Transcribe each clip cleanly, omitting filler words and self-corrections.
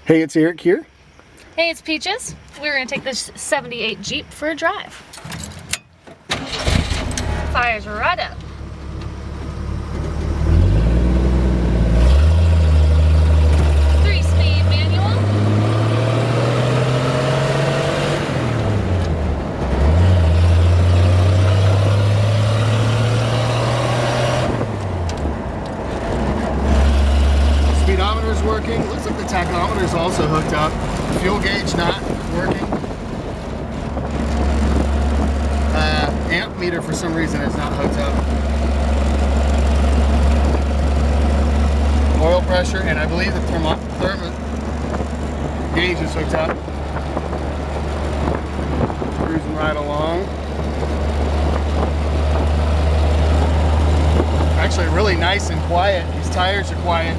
Hey, it's Eric here. Hey, it's Peaches. We're gonna take this 78 Jeep for a drive. Fires right up. Three-speed manual. Speedometer's working. Looks like the tachometer's also hooked up. The fuel gauge not working. Amp meter for some reason is not hooked up. Oil pressure, and I believe the thermal gauge is hooked up. Cruising right along. Actually really nice and quiet. These tires are quiet.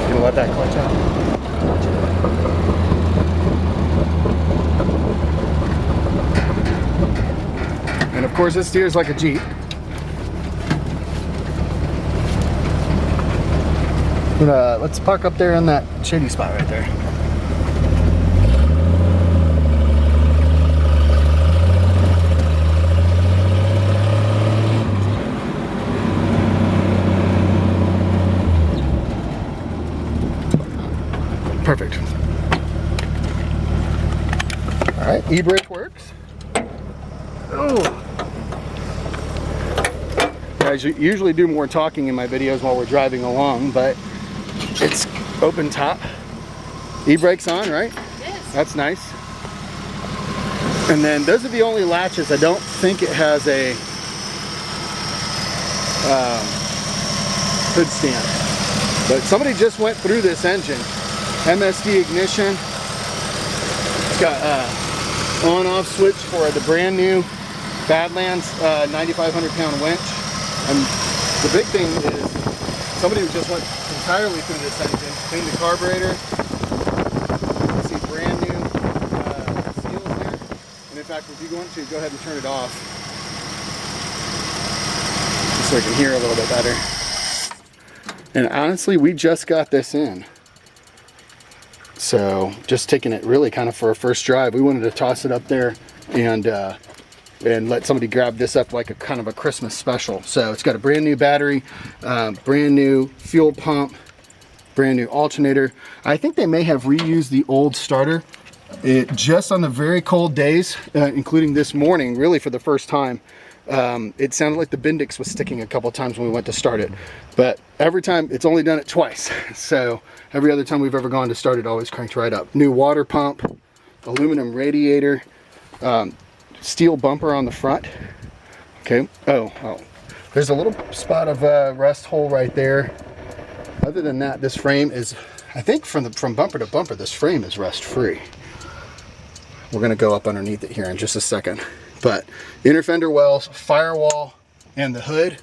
Gonna let that clutch out. And of course it steers like a Jeep. But, let's park up there in that shady spot right there. Perfect. All right, e-brake works. Oh. I usually do more talking in my videos while we're driving along, but it's open top. E-brake's on, right? It is. That's nice. And then those are the only latches. I don't think it has a hood stand. But somebody just went through this engine. MSD ignition. It's got on-off switch for the brand new Badlands 9,500 pound winch. And the big thing is somebody who just went entirely through this engine, cleaned the carburetor. You see brand new seals there. And in fact, if you want to, go ahead and turn it off. Just so I can hear a little bit better. And honestly, we just got this in. So just taking it really kind of for a first drive. We wanted to toss it up there and let somebody grab this up like a kind of a Christmas special. So it's got a brand new battery, brand new fuel pump, brand new alternator. I think they may have reused the old starter. It just on the very cold days, including this morning, really for the first time, it sounded like the Bendix was sticking a couple times when we went to start it. But every time, it's only done it twice. So every other time we've ever gone to start it, always cranked right up. New water pump, aluminum radiator, steel bumper on the front. Okay. Oh, there's a little spot of rust hole right there. Other than that, this frame is, I think from bumper to bumper, this frame is rust free. We're gonna go up underneath it here in just a second. But inner fender wells, firewall, and the hood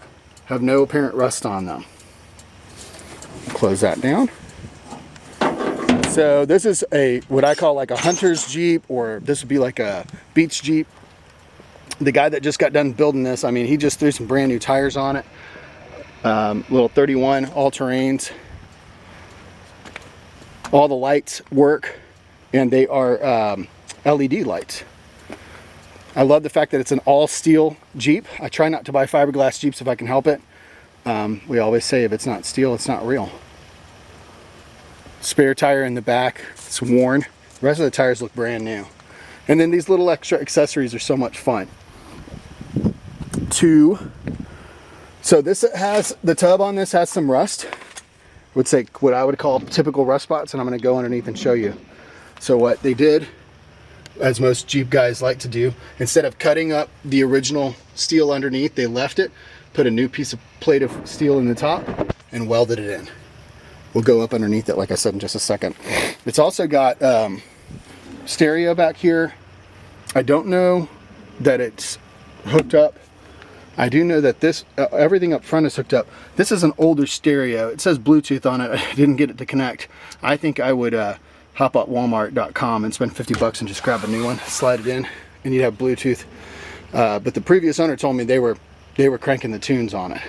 have no apparent rust on them. Close that down. So this is what I call like a hunter's Jeep, or this would be like a beach Jeep. The guy that just got done building this, I mean, he just threw some brand new tires on it. Little 31 all-terrains. All the lights work, and they are LED lights. I love the fact that it's an all-steel Jeep. I try not to buy fiberglass Jeeps if I can help it. We always say if it's not steel, it's not real. Spare tire in the back, it's worn. The rest of the tires look brand new. And then these little extra accessories are so much fun. So this has, the tub on this has some rust. I would say what I would call typical rust spots, and I'm gonna go underneath and show you. So what they did, as most Jeep guys like to do, instead of cutting up the original steel underneath, they left it, put a new piece of plate of steel in the top, and welded it in. We'll go up underneath it, like I said, in just a second. It's also got stereo back here. I don't know that it's hooked up. I do know that this, everything up front is hooked up. This is an older stereo. It says Bluetooth on it. I didn't get it to connect. I think I would hop up Walmart.com and spend 50 bucks and just grab a new one, slide it in, and you'd have Bluetooth But the previous owner told me they were cranking the tunes on it.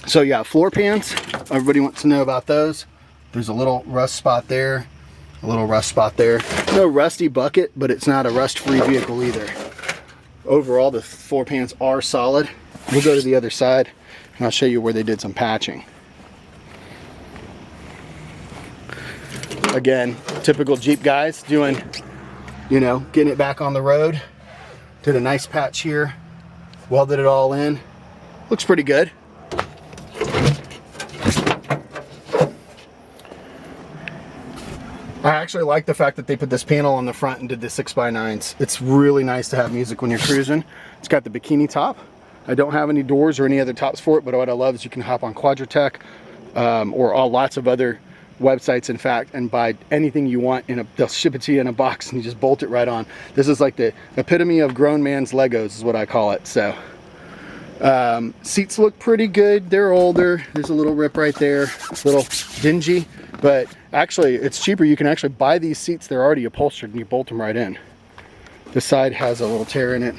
So yeah, floor pans, everybody wants to know about those. There's a little rust spot there, a little rust spot there. No rusty bucket, but it's not a rust-free vehicle either. Overall, the floor pans are solid. We'll go to the other side and I'll show you where they did some patching. Again, typical Jeep guys doing, you know, getting it back on the road. Did a nice patch here, welded it all in. Looks pretty good. I actually like the fact that they put this panel on the front and did the 6x9s. It's really nice to have music when you're cruising. It's got the bikini top. I don't have any doors or any other tops for it, but what I love is you can hop on Quadratech or lots of other websites, in fact, and buy anything you want. They'll ship it to you in a box and you just bolt it right on. This is like the epitome of grown man's Legos is what I call it. So seats look pretty good. They're older. There's a little rip right there. It's a little dingy, but actually it's cheaper. You can actually buy these seats. They're already upholstered and you bolt them right in. The side has a little tear in it.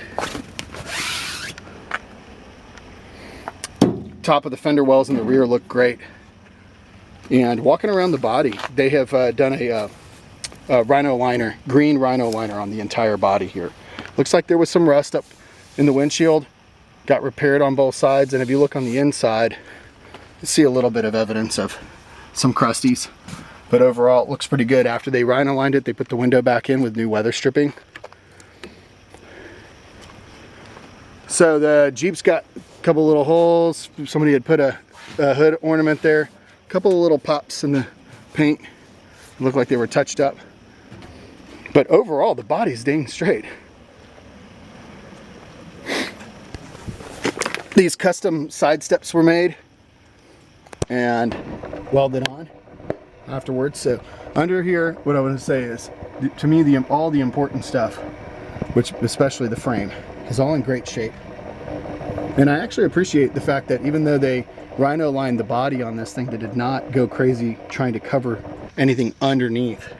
Top of the fender wells in the rear look great. And walking around the body, they have done a rhino liner, green rhino liner on the entire body here. Looks like there was some rust up in the windshield. Got repaired on both sides, and if you look on the inside, you see a little bit of evidence of some crusties. But overall, it looks pretty good. After they rhino lined it, they put the window back in with new weather stripping. So the Jeep's got a couple little holes. Somebody had put a hood ornament there. A couple of little pops in the paint. It looked like they were touched up. But overall, the body's dang straight. These custom side steps were made and welded on afterwards. So under here, what I want to say is, to me, all the important stuff, which especially the frame, is all in great shape. And I actually appreciate the fact that even though they rhino lined the body on this thing, they did not go crazy trying to cover anything underneath.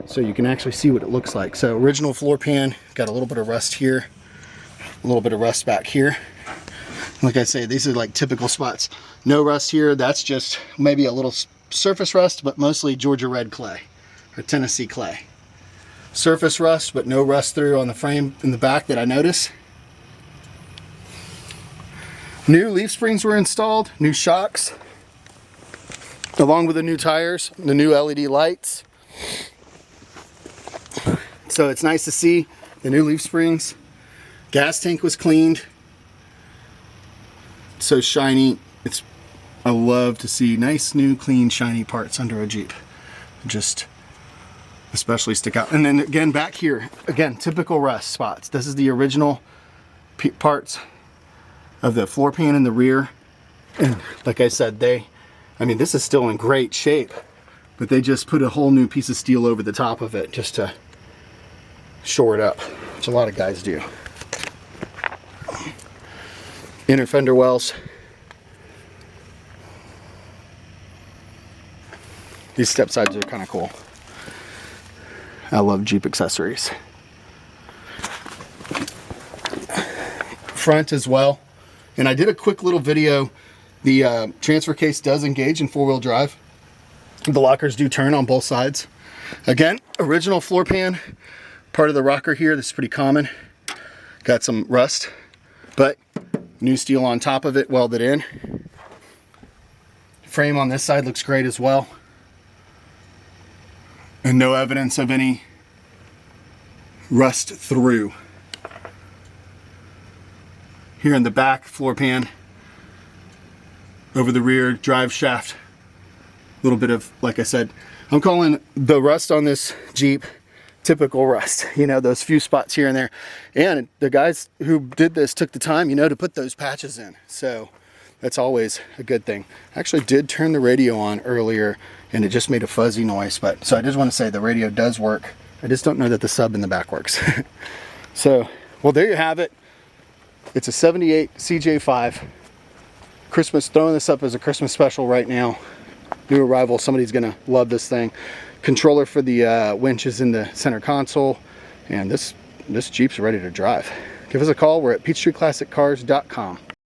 So you can actually see what it looks like. So original floor pan, got a little bit of rust here, a little bit of rust back here. Like I say, these are like typical spots. No rust here, that's just maybe a little surface rust, but mostly Georgia red clay or Tennessee clay. Surface rust, but no rust through on the frame in the back that I notice. New leaf springs were installed, new shocks, along with the new tires, the new LED lights. So it's nice to see the new leaf springs. Gas tank was cleaned. So shiny. I love to see nice, new, clean, shiny parts under a Jeep. Just especially stick out. And then again, back here, again, typical rust spots. This is the original parts of the floor pan in the rear. And like I said, I mean, this is still in great shape, but they just put a whole new piece of steel over the top of it just to shore it up, which a lot of guys do. Inner fender wells. These step sides are kind of cool. I love Jeep accessories. Front as well. And I did a quick little video. The transfer case does engage in four-wheel drive. The lockers do turn on both sides. Again, original floor pan. Part of the rocker here, this is pretty common. Got some rust, but new steel on top of it, welded in. Frame on this side looks great as well. And no evidence of any rust through. Here in the back, floor pan. Over the rear, drive shaft. A little bit of, like I said, I'm calling the rust on this Jeep typical rust. You know, those few spots here and there. And the guys who did this took the time, you know, to put those patches in. So that's always a good thing. I actually did turn the radio on earlier and it just made a fuzzy noise. But so I just want to say the radio does work. I just don't know that the sub in the back works. So, well, there you have it. It's a 78 CJ-5. Christmas, throwing this up as a Christmas special right now. New arrival, somebody's gonna love this thing. Controller for the winch is in the center console. And this this Jeep's ready to drive. Give us a call. We're at PeachtreeClassicCars.com.